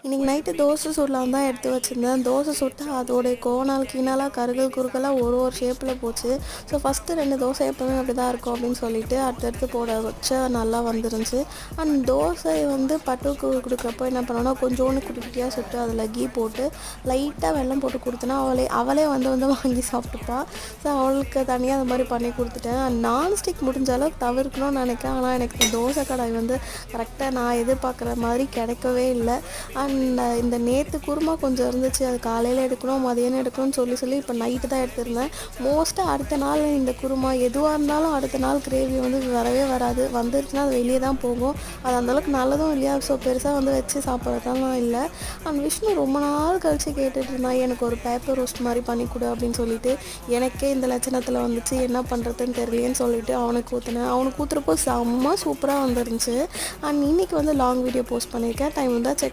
இன்றைக்கி நைட்டு தோசை சுடலாம் தான் எடுத்து வச்சுருந்தேன். தோசை சுட்டு அதோடைய கோணல் கீழாக குறுகலாக ஒரு ஷேப்பில் போச்சு. ஸோ ஃபஸ்ட்டு 2 தோசை எப்போவுமே அப்படி தான் இருக்கும் அப்படின்னு சொல்லிட்டு அடுத்தடுத்து போட வச்சா நல்லா வந்துருந்துச்சு. அண்ட் தோசை வந்து பட்டுக்கு கொடுக்குறப்போ என்ன பண்ணோன்னா கொஞ்சோண்டு குட்டி குட்டியாக சுட்டு அதில் கீ போட்டு லைட்டாக வெல்லம் போட்டு கொடுத்தனா அவளே வந்து வாங்கி சாப்பிட்டுப்பா. ஸோ அவளுக்கு தனியாக அந்த மாதிரி பண்ணி கொடுத்துட்டேன். அண்ட் நான்ஸ்டிக் முடிஞ்ச அளவுக்கு தவிர்க்கணும்னு நினைக்கிறேன். ஆனால் எனக்கு தோசை கடாய் வந்து கரெக்டாக நான் எதிர்பார்க்குற மாதிரி கிடைக்கவே இல்லை. அண்ட் இந்த நேற்று குருமா கொஞ்சம் இருந்துச்சு, அது காலையில் எடுக்கணும் மதியானம் எடுக்கணும்னு சொல்லி இப்போ நைட்டு தான் எடுத்திருந்தேன். மோஸ்ட்டாக அடுத்த நாள் இந்த குருமா எதுவாக இருந்தாலும் அடுத்த நாள் கிரேவி வந்து வரவே வராது. வந்துருச்சுன்னா அது வெளியே தான் போகும். அது அந்தளவுக்கு நல்லதும் இல்லையா. ஸோ பெருசாக வந்து வச்சு சாப்பிட்றதெல்லாம் இல்லை. அண்ட் விஷ்ணு ரொம்ப நாள் கழித்து கேட்டுட்டு இருந்தான், எனக்கு ஒரு பேப்பர் ரோஸ்ட் மாதிரி பண்ணி கொடு அப்படின்னு சொல்லிட்டு. எனக்கே இந்த லட்சணத்தில் வந்துச்சு, என்ன பண்ணுறதுன்னு தெரியலேன்னு சொல்லிட்டு அவனுக்கு ஊற்றுனேன். அவனுக்கு ஊற்றுறப்போ செம்ம சூப்பராக வந்துருந்துச்சு. அண்ட் இன்றைக்கி வந்து லாங் வீடியோ போஸ்ட் பண்ணியிருக்கேன். டைம் இருந்தால் செக்